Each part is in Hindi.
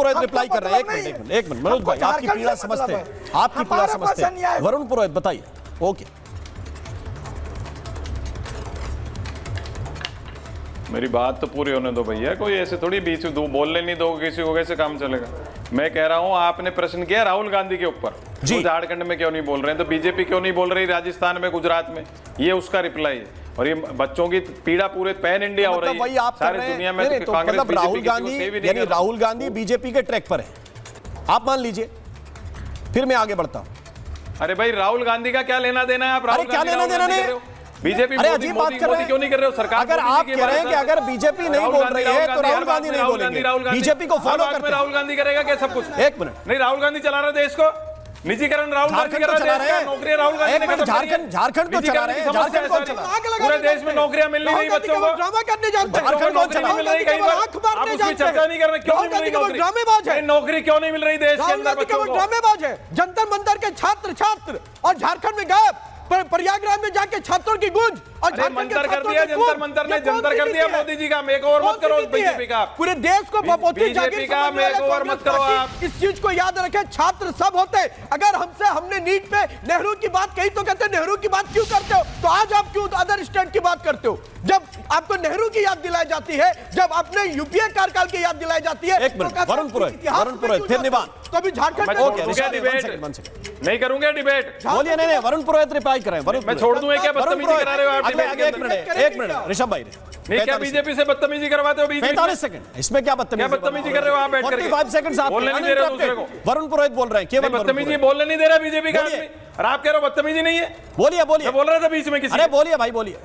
पुरोहित रिप्लाई कर रहे हैं। एक मिनट मनोज भाई, आपकी पीड़ा समझते हैं, आपकी पीड़ा समझते हैं। वरुण पुरोहित बताइए। ओके, मेरी बात तो पूरी होने दो भैया, कोई ऐसे थोड़ी बीच में बोलने नहीं दो किसी को, कैसे काम चलेगा। मैं कह रहा हूं आपने प्रश्न किया राहुल गांधी के ऊपर, तो झारखंड में क्यों नहीं बोल रहे हैं, तो बीजेपी क्यों नहीं बोल रही राजस्थान में, गुजरात में, ये उसका रिप्लाई है। और ये बच्चों की पीड़ा पूरे पैन इंडिया हो रही है सारी दुनिया में। तो मतलब राहुल गांधी, यानी राहुल गांधी बीजेपी के ट्रैक पर है, आप मान लीजिए, फिर मैं आगे बढ़ता हूं। अरे भाई राहुल गांधी का क्या लेना देना है, आप राहुल क्या लेना देना नहीं, बीजेपी अजीब बात कर रहे हैं, क्यों नहीं कर रहे हो सरकार? अगर आप कह रहे हैं कि अगर बीजेपी नहीं बोल रही है तो राहुल गांधी नहीं बोलेंगे, बीजेपी को फॉलो करते हैं। राहुल गांधी करेगा क्या सब कुछ? एक मिनट, नहीं राहुल गांधी चला रहे देश को, निजीकरण राहुल गांधी कर रहे हैं, नौकरियां राहुल गांधी ने खत्म की है। झारखंड को चला रहे हैं, झारखंड कौन चला रहा है? पूरे देश में नौकरियां मिल नहीं रही बच्चों को, ड्रामा करने जानते हैं, झारखंड कौन चला मिल रही, कहीं पर आप उसकी चर्चा नहीं कर रहे, क्यों नहीं मिल रही नौकरी? ड्रामेबाज है, नौकरी क्यों नहीं मिल रही देश के अंदर बच्चों को? ड्रामेबाज है। जंतर मंतर के छात्र और झारखंड में गायब, प्रयागराज में जाके छात्रों की गूंज, और मंतर कर दिया जंतर मंतर ने, जंतर कर दिया मोदी जी का। मेक ओवर मत करो बीजेपी का, पूरे देश को बीजेपी का मेक ओवर मत करो आप। इस चीज को याद रखें, छात्र सब होते। अगर हमने नीट पे नेहरू की बात कही तो कहते नेहरू की बात क्यों करते हो, तो आज आप क्यों अदर स्टेट की बात करते हो? जब आपको नेहरू की याद दिलाई जाती है, जब अपने यूपीए कार्यकाल की याद दिलाई जाती है, एक मिनट वरुण पुरोहित फिर निवान, कभी झारखंड नहीं करूंगा डिबेट। बोलिए, नहीं वरुण पुरोहित रिप्लाई करें। मैं छोड़ दूं क्या बदतमीजी करा रहे हो आप? एक मिनट ऋषभ भाई, नहीं क्या बीजेपी से बदतमीजी करवाते हो? 45 सेकंड, इसमें क्या बदतमीजी कर रहे हो आप बैठ करके? 45 सेकंड आप बोलने नहीं दे रहे हो दूसरे को। वरुण पुरोहित बोल रहे हैं, केवल बदतमीजी बोलने नहीं दे रहा बीजेपी का आदमी, और आप कह रहे हो बदतमीजी नहीं है। बोलिए बोल रहा था बीच में किसी। अरे बोलिए भाई, बोलिए।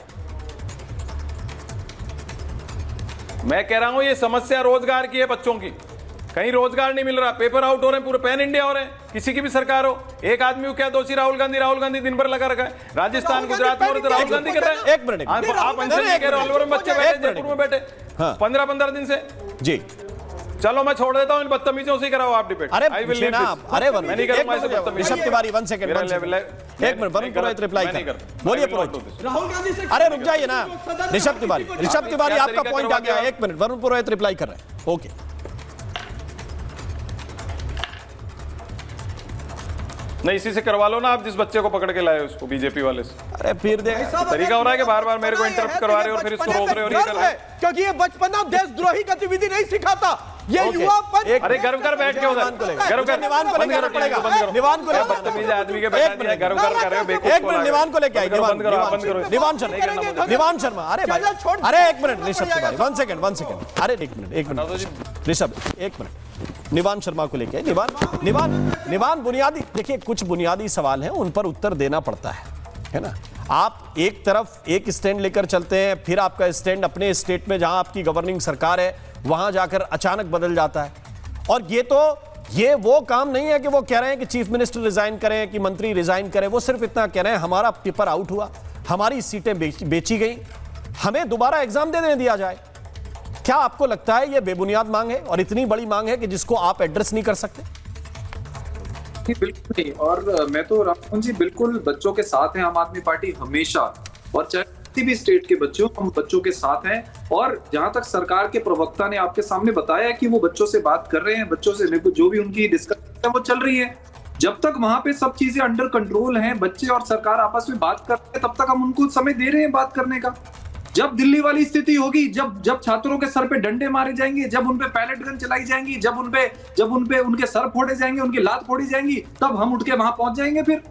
मैं कह रहा हूं ये समस्या रोजगार की है, बच्चों की, कहीं रोजगार नहीं मिल रहा, पेपर आउट हो रहे हैं, पूरे पैन इंडिया हो रहे हैं, किसी की भी सरकार हो। एक आदमी को क्या दोषी राहुल गांधी दिन भर लगा रखा है। राजस्थान गुजरात में तो राहुल गांधी कर रहे हैं। एक मिनट, आप अलवर में बच्चे बैठे, जयपुर में बैठे 15 दिन से जी। चलो मैं छोड़ देता हूं, इन बदतमीजियों से कराओ आप डिबेट। अरे मैं नहीं करूंगा ऐसे बदतमीजी। ऋषभ तिवारी 1 सेकंड, एक मिनट, वरुण पुरोहित रिप्लाई कर। बोलिए पुरोहित। राहुल गांधी से अरे रुक जाइए ना, ऋषभ तिवारी आपका पॉइंट आ गया। एक मिनट, वरुण पुरोहित रिप्लाई कर रहे हैं। ओके, नहीं इसी से करवा लो ना आप, जिस बच्चे को पकड़ के लाए उसको बीजेपी वाले से। अरे फिर देख तरीका हो रहा है कि बार बार मेरे को इंटरप्ट करवा रहे हो और फिर इसको रोक रहे हो और ये कर रहे हो, क्योंकि ये बचपना देशद्रोही गतिविधि नहीं सिखाता। ये युवापन, अरे गर्व कर बैठ के उधर, गर्व कर, निवान को लेकर पड़ेगा, निवान को लेकर बदतमीज आदमी के बैठा दिया, गर्व कर रहे हो बेवकूफ। एक मिनट, निवान को लेके आइए, निवान शर्मा। अरे भाई, अरे एक मिनट ऋषभ तिवारी, 1 सेकंड, अरे एक मिनट ऋषभ, एक मिनट, निवान शर्मा को लेके। निवान बुनियादी, देखिए कुछ बुनियादी सवाल हैं, उन पर उत्तर देना पड़ता है ना। आप एक तरफ एक स्टैंड लेकर चलते हैं, फिर आपका स्टैंड अपने स्टेट में जहां आपकी गवर्निंग सरकार है वहां जाकर अचानक बदल जाता है। और ये वो काम नहीं है कि वो कह रहे हैं कि चीफ मिनिस्टर रिजाइन करें कि मंत्री रिजाइन करें, वो सिर्फ इतना कह रहे हैं हमारा पेपर आउट हुआ, हमारी सीटें बेची गई, हमें दोबारा एग्जाम देने दिया जाए। क्या आपको लगता है ये बेबुनियाद मांग है और इतनी बड़ी मांग है कि जिसको आप एड्रेस नहीं कर सकते? बिल्कुल नहीं, और मैं तो राममोहन जी बिल्कुल बच्चों के साथ हैं आम आदमी पार्टी हमेशा, और चाहे किसी भी स्टेट के बच्चों, हम बच्चों के साथ हैं। और जहां तक सरकार के प्रवक्ता ने आपके सामने बताया कि वो बच्चों से बात कर रहे हैं, बच्चों से जो भी उनकी डिस्कशन है वो चल रही है। जब तक वहां पे सब चीजें अंडर कंट्रोल हैं, बच्चे और सरकार आपस में बात कर रहे हैं, तब तक हम उनको समय दे रहे हैं बात करने का। जब दिल्ली वाली स्थिति होगी, जब छात्रों के सर पे डंडे मारे जाएंगे, जब उनपे पैलेट गन चलाई जाएंगी, जब उनपे उनके सर फोड़े जाएंगे, उनकी लात फोड़ी जाएंगी, तब हम उठ के वहां पहुंच जाएंगे। फिर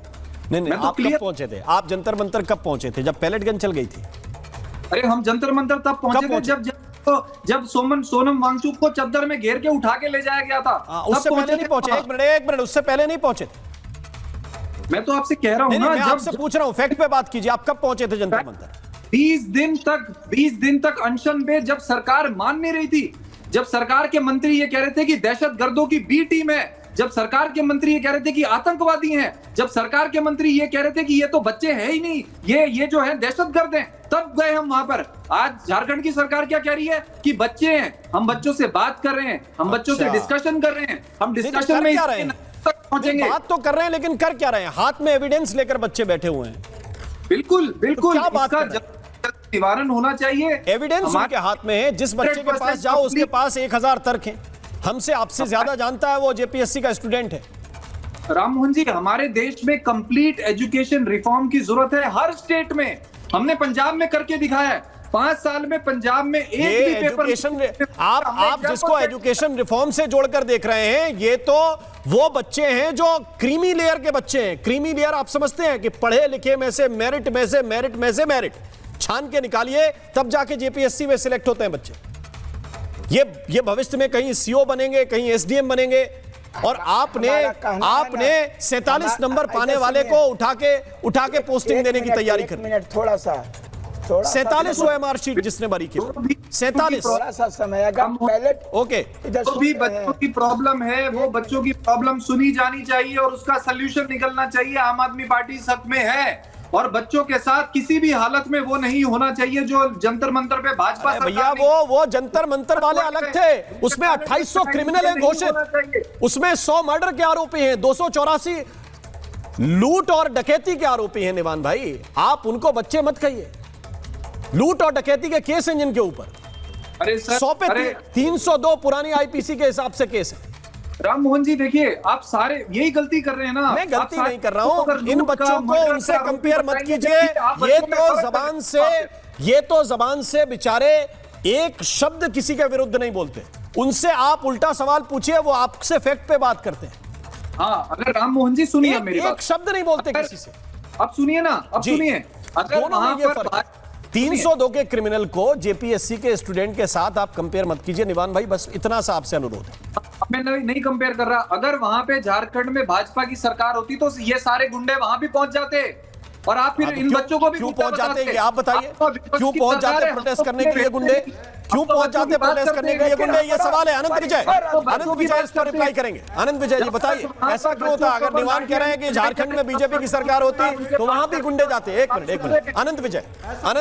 नहीं, आप कब पहुंचे थे? आप जंतर मंतर कब पहुंचे थे? जब पैलेट गन चल गई थी? अरे हम जंतर मंतर तब पहुंचे थे जब सोनम वांगचुक को चद्दर में घेर के उठा के ले जाया गया था। उससे पहले नहीं पहुंचे? एक मिनट, उससे पहले नहीं पहुंचे? मैं तो आपसे कह रहा हूं ना, मैं आपसे पूछ रहा हूं, फैक्ट पे बात कीजिए। आप कब पहुंचे थे जंतर मंतर? 20 दिन तक अनशन पे, जब सरकार मान नहीं रही थी, जब सरकार के मंत्री ये कह रहे थे कि दहशतगर्दों की बी टीम है, जब सरकार के मंत्री ये कह रहे थे कि आतंकवादी हैं, जब सरकार के मंत्री ये कह रहे थे कि ये तो बच्चे हैं ही नहीं, ये जो है दहशतगर्द हैं, तब गए हम वहां पर। आज झारखंड की सरकार क्या कह रही है कि बच्चे हैं, हम बच्चों से बात कर रहे हैं, हम बच्चों से डिस्कशन कर रहे हैं, हम डिस्कशन में पहुंचेंगे। बात तो कर रहे हैं लेकिन कर क्या रहे हैं? हाथ में एविडेंस लेकर बच्चे बैठे हुए हैं। बिल्कुल इसका निवारण होना चाहिए। एविडेंस उनके हाथ में है, जिस बच्चे के पास जाओ उसके पास 1000 तर्क हैं। हमसे आपसे ज्यादा जानता है, वो जेपीएससी का स्टूडेंट है। राम मोहन जी, हमारे देश में कंप्लीट एजुकेशन रिफॉर्म की जरूरत है हर स्टेट में। हमने पंजाब में करके दिखाया है, 5 साल में पंजाब में एक भी पेपर। एजुकेशन, आप जिसको एजुकेशन रिफॉर्म से जोड़कर देख रहे हैं, ये तो वो बच्चे हैं जो क्रीमी लेयर के बच्चे हैं। क्रीमी लेयर आप समझते हैं कि पढ़े लिखे में से मेरिट में से मेरिट में से मेरिट छान के निकालिए, तब जाके जेपीएससी में सिलेक्ट होते हैं बच्चे। ये भविष्य में कहीं सीओ बनेंगे, कहीं एसडीएम बनेंगे, और आपने 47 नंबर पाने वाले को उठा के पोस्टिंग देने की तैयारी कर। थोड़ा सा 47 OMR शीट जिसने भरी की, 47। थोड़ा सा समय, अगर पहले ओके, जो भी बच्चों की प्रॉब्लम है वो बच्चों की प्रॉब्लम सुनी जानी चाहिए और उसका सल्यूशन निकलना चाहिए। आम आदमी पार्टी इस हक में है, और बच्चों के साथ किसी भी हालत में वो नहीं होना चाहिए जो जंतर मंतर पे भाजपा सरकार। भैया वो जंतर मंतर वाले अलग थे, उसमें 2800 क्रिमिनल हैं घोषित, उसमें 100 मर्डर के आरोपी हैं, 284 लूट और डकैती के आरोपी हैं। निवान भाई, आप उनको बच्चे मत कहिए। लूट और डकैती के केस हैं जिनके ऊपर, अरे सर, 100 पे 302 पुरानी आईपीसी के हिसाब से केस है। राम मोहन जी देखिए, आप सारे यही गलती कर रहे हैं ना। मैं गलती नहीं कर रहा हूं, इन बच्चों को उनसे कंपेयर मत कीजिए। ये तो जबान से बेचारे एक शब्द किसी के विरुद्ध नहीं बोलते, उनसे आप उल्टा सवाल पूछिए, वो आपसे फैक्ट पे बात करते हैं। हाँ, अगर राम मोहन जी सुनिए मेरी बात, एक शब्द नहीं बोलते किसी से। अब सुनिए ना, अब सुनिए, अगर वहां पर 302 के क्रिमिनल को जेपीएससी के स्टूडेंट के साथ आप कंपेयर मत कीजिए। निवान भाई, बस इतना सा आपसे अनुरोध है। मैं नहीं कंपेयर कर रहा। अगर वहां पे झारखंड में भाजपा की सरकार होती तो ये सारे गुंडे वहां भी पहुंच जाते, और आप फिर इन बच्चों को भी क्यों पहुंच जाते हैं, आप बताइए। क्यों पहुंच जाते प्रोटेस्ट करने के लिए गुंडे? क्यों पहुंच जाते प्रोटेस्ट करने के लिए गुंडे? ये सवाल है। आनंद विजय इस पर रिप्लाई करेंगे। आनंद विजय जी बताइए, ऐसा क्यों होता? अगर निवान कह रहे हैं कि झारखंड में बीजेपी की सरकार होती तो वहां भी गुंडे जाते। एक मिनट आनंद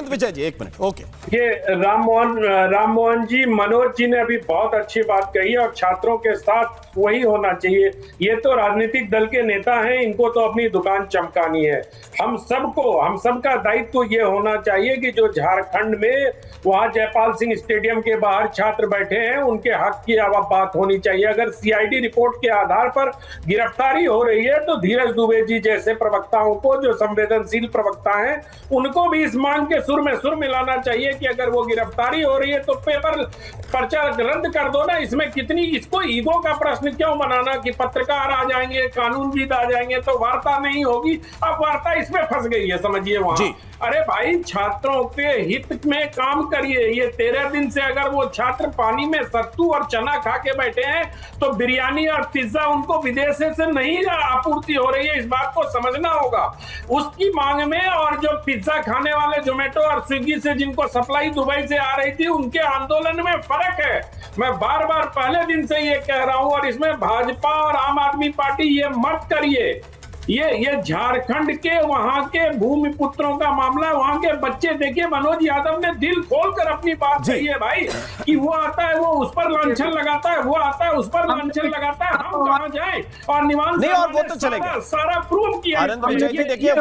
विजय जी, एक मिनट। ओके, ये राम मोहन जी, मनोज जी ने अभी बहुत अच्छी बात कही, और छात्रों के साथ वही होना चाहिए। ये तो राजनीतिक दल के नेता हैं, इनको तो अपनी दुकान चमकानी है। हम सबका दायित्व ये होना चाहिए कि जो झारखंड में वहां जयपाल सिंह स्टेडियम के बाहर छात्र बैठे हैं, उनके हक की बात होनी चाहिए। अगर सीआईडी रिपोर्ट के आधार पर गिरफ्तारी हो रही है तो धीरज दुबे जी जैसे प्रवक्ताओं को, जो संवेदनशील प्रवक्ता हैं, उनको भी इस मांग के सुर में सुर मिलाना चाहिए कि अगर वो गिरफ्तारी हो रही है तो पर्चा रद्द कर दो ना। इसमें कितनी, इसको ईगो का प्रश्न क्यों बनाना कि पत्रकार आ जाएंगे, कानूनविद आ जाएंगे तो वार्ता नहीं होगी। अब वार्ता इसमें फंस गई है, समझिए वहां। अरे भाई, छात्रों के हित में काम करिए। ये 13 दिन से अगर वो छात्र पानी में सत्तू और चना खा के बैठे हैं तो बिरयानी और पिज्जा उनको विदेश से नहीं आपूर्ति हो रही है, इस बात को समझना होगा। उसकी मांग में, और जो पिज्जा खाने वाले जोमेटो और स्विगी से जिनको सप्लाई दुबई से आ रही थी, उनके आंदोलन में फर्क है। मैं बार बार पहले दिन से ये कह रहा हूं, और इसमें भाजपा और आम आदमी पार्टी ये मत करिए। ये झारखंड के वहां के भूमि पुत्रों का मामला है। वहां के बच्चे देखिए, मनोज यादव ने दिल खोलकर अपनी बात कही है भाई, कि वो आता है वो उस पर लांछन लगाता है, वो आता है उस पर लांछन लगाता है। हम कहां जाएं? और निवान नहीं, और वो तो चलेगा, सारा प्रूव किया। आनंद विजय जी देखिए,